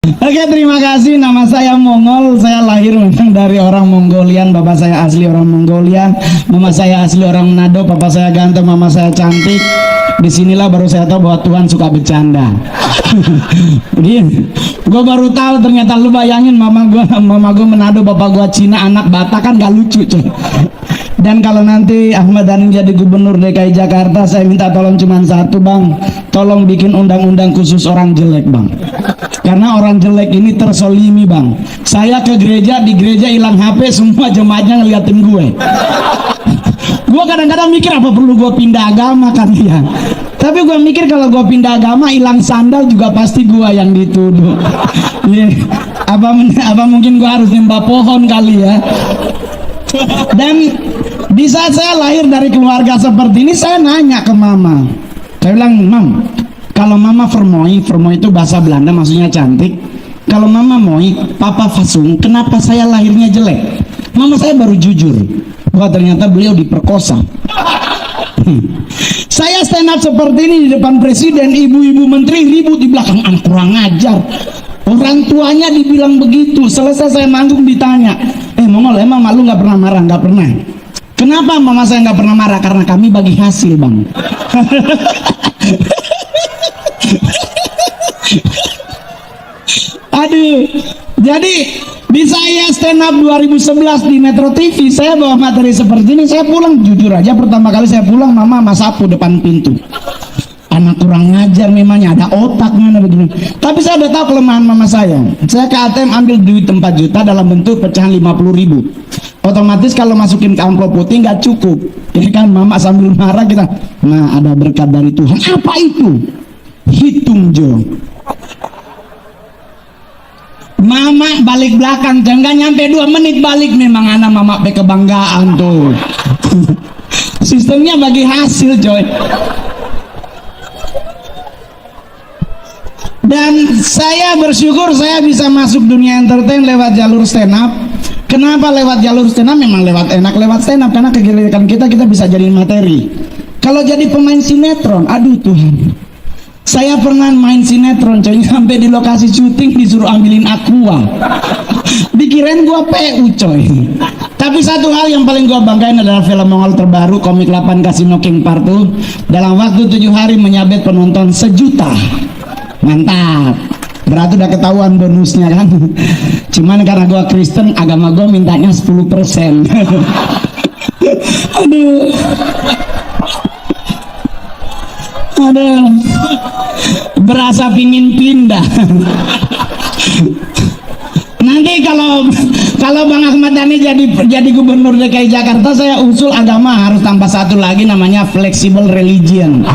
Oke, terima kasih. Nama saya Mongol. Saya lahir memang dari orang Mongolian. Bapak saya asli orang Mongolian. Mama saya asli orang Manado. Papa saya ganteng, mama saya cantik. Disinilah baru saya tahu bahwa Tuhan suka bercanda. Gue baru tahu ternyata. Lu bayangin mama gue Manado, bapak gue Cina, anak Batak, kan gak lucu coy. Dan kalau nanti Ahmad Dhani jadi gubernur DKI Jakarta, saya minta tolong cuma satu, bang. Tolong bikin undang-undang khusus orang jelek, bang. Karena orang jelek ini tersolimi, bang. Saya ke gereja, di gereja hilang HP, semua jemaatnya ngeliatin gue. Gue kadang-kadang mikir apa perlu gue pindah agama kan ya. Tapi gue mikir kalau gue pindah agama, hilang sandal juga pasti gue yang dituduh. Apa mungkin gue harus nyembah pohon kali ya. Dan di saat saya lahir dari keluarga seperti ini, saya nanya ke mama. Saya bilang, Mam, kalau mama vermooi itu bahasa Belanda, maksudnya cantik. Kalau mama moi, papa fasung, kenapa saya lahirnya jelek? Mama saya baru jujur, wah ternyata beliau diperkosa. Saya stand up seperti ini di depan presiden, ibu-ibu menteri ribut di belakang, anak kurang ajar. Orang tuanya dibilang begitu. Selesai saya manggung ditanya, Mongol, emang malu nggak pernah marah? Nggak pernah. Kenapa mama saya nggak pernah marah? Karena kami bagi hasil, bang. Aduh, jadi di saya stand up 2011 di Metro TV, saya bawa materi seperti ini. Saya pulang, jujur aja, pertama kali saya pulang, mama sapu depan pintu. Anak kurang ngajar, memangnya ada otak mana begini. Tapi saya udah tahu kelemahan mama saya. Saya ke ATM ambil duit 4 juta dalam bentuk pecahan 50.000. Otomatis kalau masukin ke amplop putih nggak cukup. Ini kan mama sambil marah kita. Nah, ada berkat dari Tuhan. Apa itu? Hitung Jo. Mama balik belakang, jangan nyampe 2 menit balik. Memang anak mama pe kebanggaan tuh. Sistemnya bagi hasil coy. Dan saya bersyukur saya bisa masuk dunia entertain lewat jalur stand up. Kenapa lewat jalur stand up? Memang lewat enak lewat stand up, karena kegiatan kita bisa jadi materi. Kalau jadi pemain sinetron, aduh Tuhan. Saya pernah main sinetron coy, sampai di lokasi syuting disuruh ambilin aqua. Dikirain gua PU coy. Tapi satu hal yang paling gua banggain adalah film Mongol terbaru, Komik 8 Casino King Part 2. Dalam waktu 7 hari menyabet penonton 1 juta. Mantap, berarti udah ketahuan bonusnya kan. Cuman karena gua Kristen, agama gua mintanya 10%. Aduh, berasa pingin pindah. Nanti kalau Bang Ahmad Dhani jadi gubernur DKI Jakarta, saya usul agama harus tambah satu lagi, namanya flexible religion.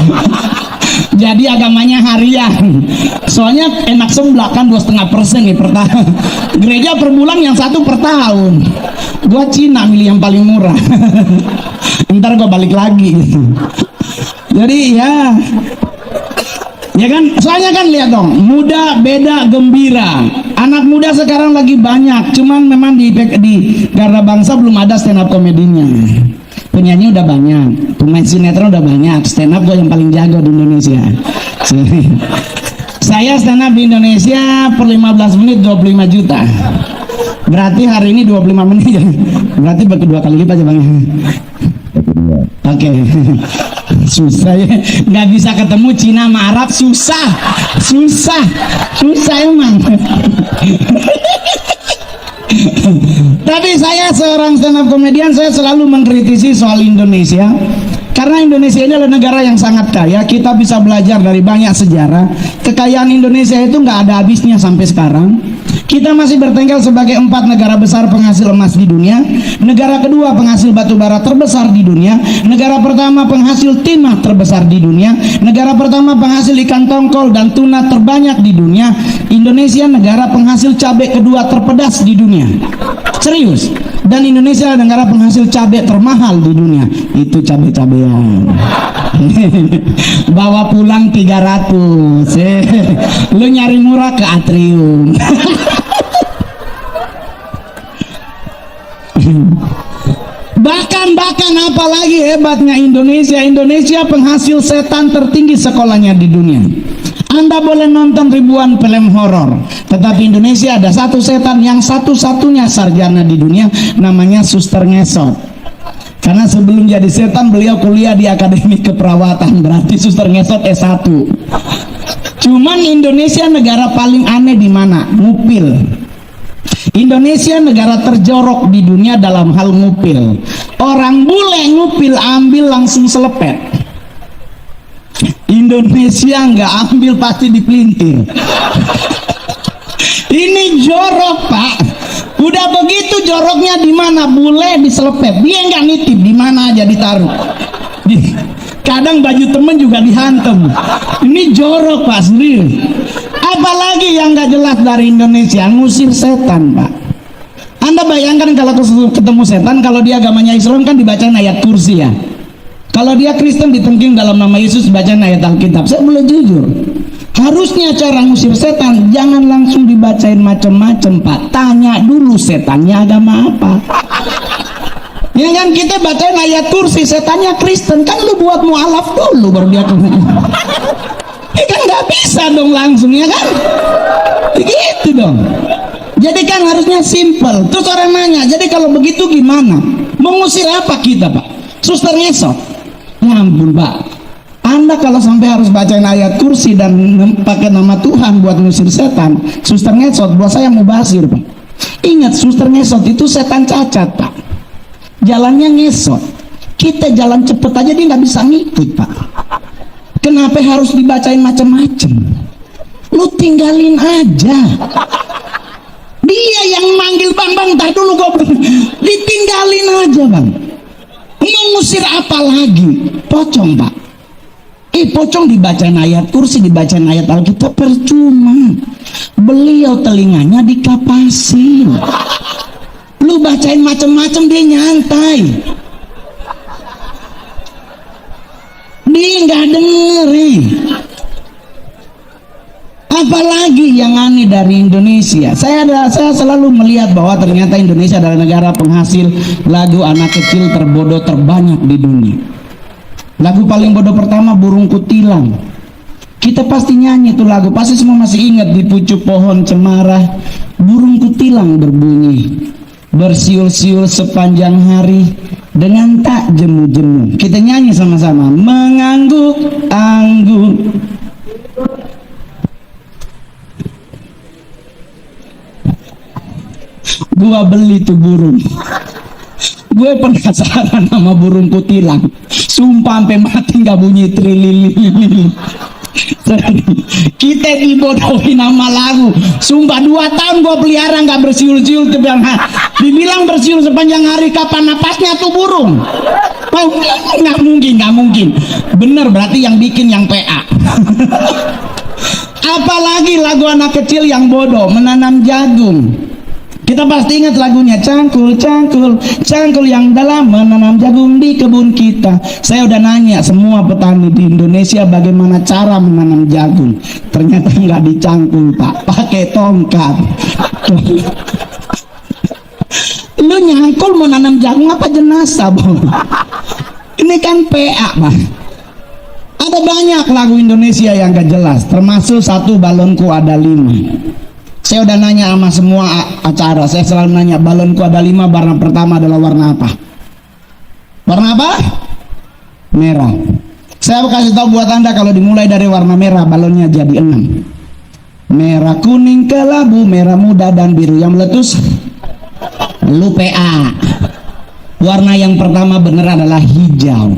Jadi agamanya harian. Soalnya enak sebelah kan 2,5% nih per tahun. Gereja per bulan yang 1 per tahun. Gua Cina milih yang paling murah. Ntar gua balik lagi. Jadi ya kan, soalnya kan lihat dong, muda beda gembira. Anak muda sekarang lagi banyak, cuman memang di Garda Bangsa belum ada stand up komedinya. Penyanyi udah banyak, pemain sinetron udah banyak, stand up gue yang paling jago di Indonesia. Saya stand up di Indonesia per 15 menit 25 juta. Berarti hari ini 25 menit. Berarti kedua kali lipat ya bang. Oke. Susah ya, nggak bisa ketemu Cina sama Arab, susah emang. Tapi saya seorang stand up komedian, saya selalu mengkritisi soal Indonesia. Karena Indonesia ini adalah negara yang sangat kaya, kita bisa belajar dari banyak sejarah. Kekayaan Indonesia itu nggak ada habisnya sampai sekarang. Kita masih bertengkar sebagai 4 negara besar penghasil emas di dunia, negara kedua penghasil batu bara terbesar di dunia, negara pertama penghasil timah terbesar di dunia, negara pertama penghasil ikan tongkol dan tuna terbanyak di dunia. Indonesia negara penghasil cabai kedua terpedas di dunia. Serius. Dan Indonesia negara penghasil cabai termahal di dunia. Itu cabai-cabean. Bawa pulang 300. Lu nyari murah ke Atrium. Bahkan apalagi hebatnya Indonesia penghasil setan tertinggi sekolahnya di dunia. Anda boleh nonton ribuan film horor, tetapi Indonesia ada satu setan yang satu-satunya sarjana di dunia, namanya Suster Ngesot. Karena sebelum jadi setan beliau kuliah di Akademi Keperawatan, berarti Suster Ngesot S1. Cuman Indonesia negara paling aneh di mana? Ngupil. Indonesia negara terjorok di dunia dalam hal ngupil. Orang bule ngupil ambil langsung selepet. Indonesia nggak ambil pasti dipelintir. Ini jorok, Pak. Udah begitu joroknya di mana? Bule diselepet. Dia nggak nitip, di mana aja ditaruh. Kadang baju temen juga dihantam. Ini jorok, Pak, serius. Apalagi yang nggak jelas dari Indonesia, ngusir setan, Pak. Anda bayangkan kalau ketemu setan, kalau dia agamanya Islam kan dibacain ayat kursi ya. Kalau dia Kristen ditengking dalam nama Yesus bacain ayat Alkitab. Saya boleh jujur, harusnya cara ngusir setan jangan langsung dibacain macam-macam, Pak. Tanya dulu setannya agama apa. Ya kan, kita bacain ayat kursi, setannya Kristen, kan lu buat mualaf dulu baru dia kan nggak bisa dong langsung, ya kan? Begitu dong. Jadi kan harusnya simple. Terus orang nanya, jadi kalau begitu gimana? Mengusir apa kita, Pak? Suster Ngesot. Ya ampun, Pak. Anda kalau sampai harus bacain ayat kursi dan pakai nama Tuhan buat ngusir setan, Suster Ngesot, buat saya mubazir, Pak. Ingat, Suster Ngesot itu setan cacat, Pak. Jalannya ngesot. Kita jalan cepet aja dia nggak bisa ngikut, Pak. Kenapa harus dibacain macam-macam? Lu tinggalin aja. Dia yang manggil, bang, tar dulu gue. Ditinggalin aja, Bang. Mengusir apa lagi? Pocong, Pak. Pocong dibacain ayat kursi, dibacain ayat Alkitab, percuma. Beliau telinganya dikapasin. Lu bacain macam-macam dia nyantai. Dia nggak dengerin. Apalagi yang aneh dari Indonesia, saya selalu melihat bahwa ternyata Indonesia adalah negara penghasil lagu anak kecil terbodoh terbanyak di dunia. Lagu paling bodoh pertama Burung Kutilang. Kita pasti nyanyi itu lagu, pasti semua masih ingat. Di pucuk pohon cemara burung kutilang berbunyi, bersiul-siul sepanjang hari dengan tak jemu-jemu. Kita nyanyi sama-sama, mengangguk-angguk. Gua beli tuh burung. Gue penasaran sama burung kutilang. Sumpah sampai mati nggak bunyi trililili. Kita dibodohin nama lagu. Sumpah 2 tahun gue pelihara nggak bersiul-siul. Dibilang bersiul sepanjang hari, kapan napasnya tuh burung? Oh, nggak mungkin. Bener, berarti yang bikin yang PA. Apalagi lagu anak kecil yang bodoh, menanam jagung. Kita pasti ingat lagunya, cangkul, cangkul, cangkul yang dalam menanam jagung di kebun kita. Saya udah nanya semua petani di Indonesia bagaimana cara menanam jagung. Ternyata nggak dicangkul, Pak, pakai tongkat. Lu nyangkul mau nanam jagung apa jenazah, Bang? Ini kan PA, Pak. Ada banyak lagu Indonesia yang gak jelas, termasuk satu balonku ada 5. Saya udah nanya sama semua acara, saya selalu nanya, balonku ada 5, warna pertama adalah warna apa? Warna apa? Merah. Saya kasih tahu buat Anda, kalau dimulai dari warna merah, balonnya jadi 6. Merah, kuning, kelabu, merah muda, dan biru. Yang meletus, lu PA. Warna yang pertama bener adalah hijau.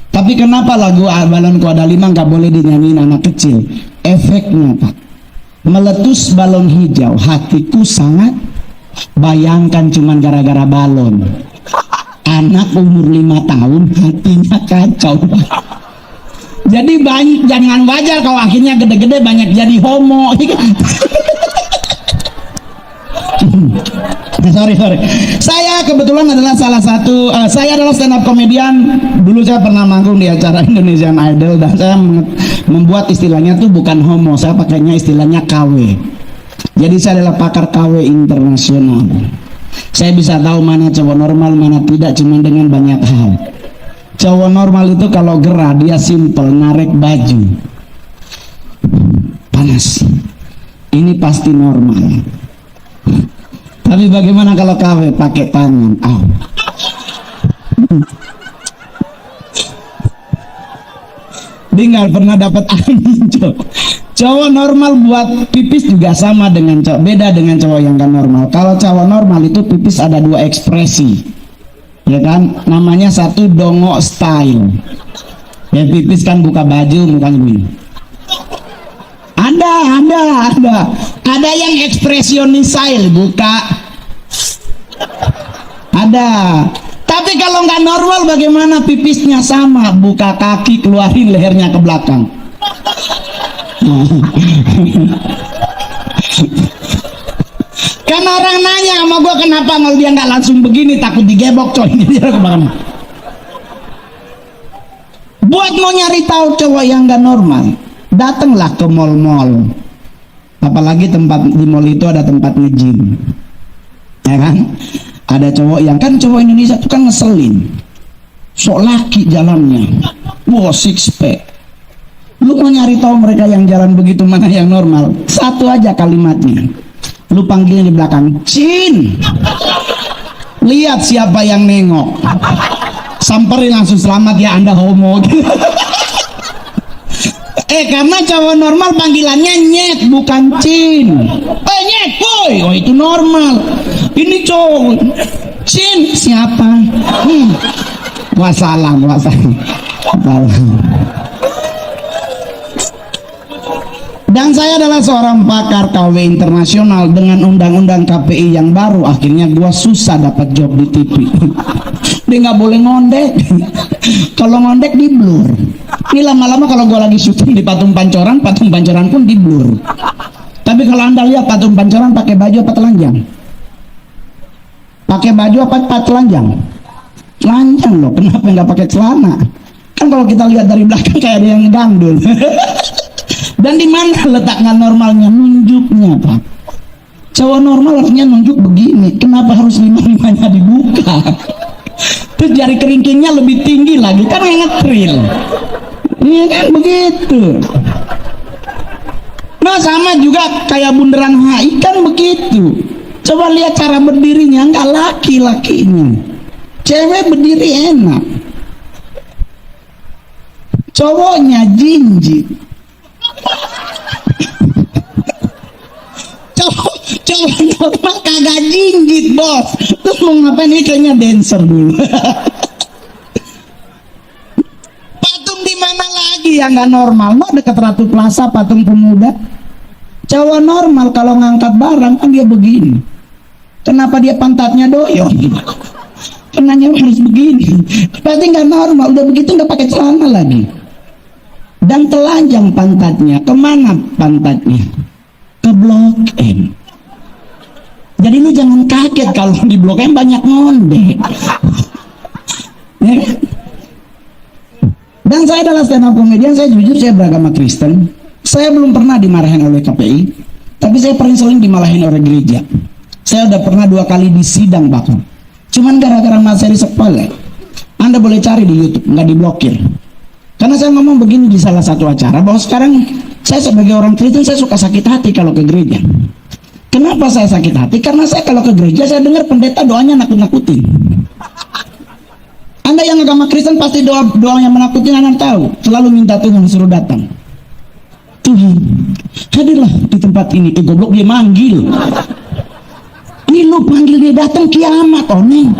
Tapi kenapa lagu balonku ada 5 nggak boleh dinyanyiin anak kecil? Efeknya, Pak. Meletus balon hijau, hatiku sangat. Bayangkan cuman gara-gara balon. Anak umur 5 tahun hatinya kacau. Jadi jangan wajar kalau akhirnya gede-gede banyak jadi homo. Sorry. Saya kebetulan adalah salah satu, saya adalah stand up komedian. Dulu saya pernah manggung di acara Indonesian Idol dan saya membuat istilahnya tuh bukan homo, saya pakainya istilahnya KW. Jadi saya adalah pakar KW internasional. Saya bisa tahu mana cowok normal, mana tidak, cuma dengan banyak hal. Cowok normal itu kalau gerah dia simple, narik baju. panas. Ini pasti normal. Tapi bagaimana kalau KW pakai tangan? Dia nggak pernah dapat angin. Cowok normal buat pipis juga sama dengan cowok, beda dengan cowok yang gak normal. Kalau cowok normal itu pipis ada 2 ekspresi, ya kan? Namanya satu dongo style. Ya pipis kan buka baju, mukanya gini. Ada yang ekspresionis style, buka. Ada. Tapi kalau nggak normal bagaimana pipisnya sama, buka kaki, keluarin lehernya ke belakang. Karena orang nanya sama gue kenapa kalau dia nggak langsung begini, takut digebok coy. Buat mau nyari tahu cowok yang nggak normal, datanglah ke mall-mall. Apalagi tempat di mall itu ada tempat nge-gym, ya kan? Ada cowok yang kan cowok Indonesia tuh kan ngeselin, sok laki jalannya, wah six pack. Lu mau nyari tahu mereka yang jalan begitu mana yang normal? Satu aja kalimatnya, lu panggilnya di belakang, Cin, lihat siapa yang nengok, samperin langsung, selamat ya Anda homo. Karena cowok normal panggilannya nyet, bukan Cin. Nyet boy, oh itu normal. Ini cowok Cin, siapa? Wassalam. Dan saya adalah seorang pakar KW internasional. Dengan undang-undang KPI yang baru, akhirnya gua susah dapat job di TV. Dia nggak boleh ngondek. Kalau ngondek di blur. Ini lama-lama kalau gua lagi syuting di Patung Pancoran pun di blur. Tapi kalau Anda lihat Patung Pancoran pakai baju apa telanjang? Pakai baju apa telanjang? Telanjang loh. Kenapa nggak pakai celana? Kan kalau kita lihat dari belakang kayak ada yang gandul. Dan di mana letak nggak normalnya? Nunjuknya, Pak. Cowok normal harusnya nunjuk begini. Kenapa harus lima-limanya dibuka? Terus jari keringkingnya lebih tinggi lagi, kan yang ngetril. Iya kan begitu. Nah sama juga kayak bundaran HI kan begitu. Coba lihat cara berdirinya, nggak laki-lakinya. Cewek berdiri enak, cowoknya jinjit. Cowok normal kagak jinjit bos. Terus mau ngapain? Ini kayaknya dancer dulu. Patung di mana lagi yang nggak normal? Mau dekat Ratu Plaza, Patung Pemuda. Cowok normal kalau ngangkat barang kan dia begini. Kenapa dia pantatnya doyong? Kenanya harus begini. Berarti nggak normal. Udah begitu nggak pakai celana lagi. Dan telanjang pantatnya. Kemana pantatnya? Ke Blok M. Jadi lu jangan kaget kalau di Blok M banyak ngondek. Ya. Dan saya adalah stand up comedian. Saya jujur, saya beragama Kristen. Saya belum pernah dimarahin oleh KPI, tapi saya paling sering dimarahin oleh gereja. Saya udah pernah 2 kali disidang bahkan. Cuman gara-gara materi sepele. Anda boleh cari di YouTube, nggak diblokir. Karena saya ngomong begini di salah satu acara, bahwa sekarang saya sebagai orang Kristen, saya suka sakit hati kalau ke gereja. Kenapa saya sakit hati? Karena saya kalau ke gereja, saya dengar pendeta doanya nakut-nakutin. Anda yang agama Kristen pasti doa yang menakutin, Anda tahu. Selalu minta Tuhan suruh datang. Tuhan, hadirlah di tempat ini. Goblok, dia manggil. Ini lu panggil dia datang, kiamat, oneng.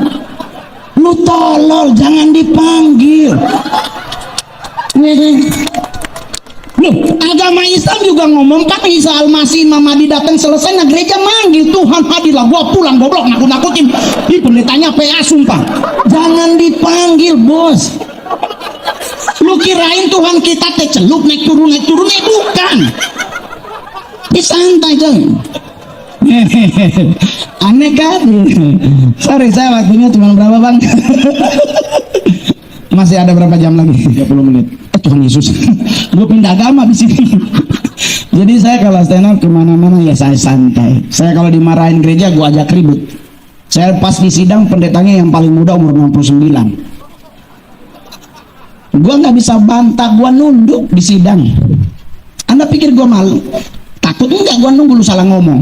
Lu tolol, jangan dipanggil. Loh, agama Islam juga ngomong kan Isa Al-Masih, Imam Mahdi datang selesai, nah gereja manggil, Tuhan hadirlah, gua pulang, goblok, nakut-nakutin. Ih, pendetanya PA sumpah. Jangan dipanggil, bos. Lu kirain Tuhan kita teh celup naik turun bukan. Santai coy. Aneh kan? Sorry, saya waktunya cuma berapa bang? Masih ada berapa jam lagi? 30 menit. Tuhan Yesus. Gue pindah agama di sini. Jadi saya kalau stand up kemana-mana ya saya santai. Saya kalau dimarahin gereja gue ajak ribut. Saya pas di sidang pendetanya yang paling muda umur 69. Gue nggak bisa bantah, gue nunduk di sidang. Anda pikir gua malu? Takut enggak? Gua nunggu lu salah ngomong.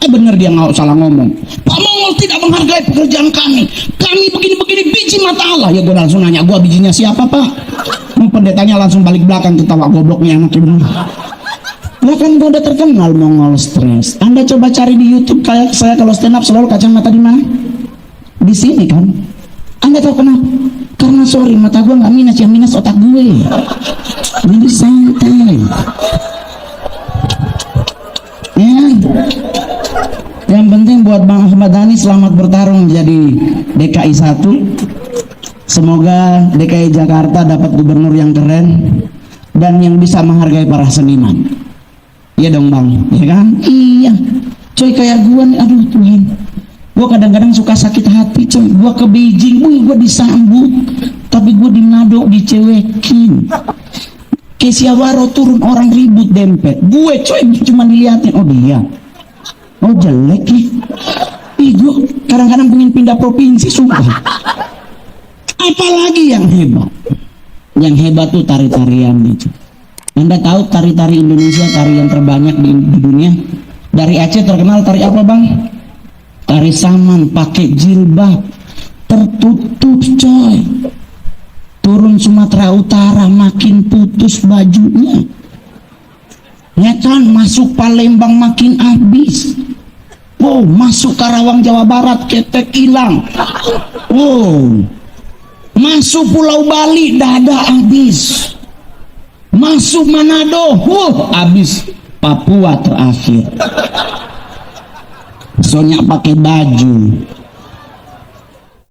Bener dia nggak salah ngomong. Pak Mongol tidak menghargai pekerjaan kami. Kami begini-begini, biji mata Allah. Ya gue langsung nanya, gue bijinya siapa pak? Pendetanya langsung balik belakang ketawa gobloknya anak ibu. Lah kan gue udah terkenal Mongol stres. Anda coba cari di YouTube kayak saya kalau stand up selalu kacamata di mana? Di sini kan. Anda tahu kenapa? Karena sorry mata gue nggak minus, yang minus otak gue. Jadi santai. Ya. Yang penting buat Bang Ahmad Dhani selamat bertarung jadi DKI 1. Semoga DKI Jakarta dapat gubernur yang keren dan yang bisa menghargai para seniman. Iya dong Bang, ya kan? Iya. Coy kayak gua nih, aduh Tuhan. Gua kadang-kadang suka sakit hati coy. Gua ke Beijing, gua disambut, tapi gua di Manado dicewekin. Kesiawaro turun orang ribut dempet. Gue coy cuma diliatin, oh dia. Oh jelek nih. Ih gue kadang-kadang pengen pindah provinsi sumpah. Apalagi yang hebat. Yang hebat tuh tari-tarian itu. Anda tahu tari-tari Indonesia tari yang terbanyak di dunia? Dari Aceh terkenal tari apa bang? Tari Saman pakai jilbab tertutup coy. Turun Sumatera Utara makin putus bajunya. Ya kan, masuk Palembang makin habis. Oh, masuk Karawang Jawa Barat ketek hilang. Oh, masuk Pulau Bali dada habis. Masuk Manado, habis. Papua terakhir. Soalnya pakai baju.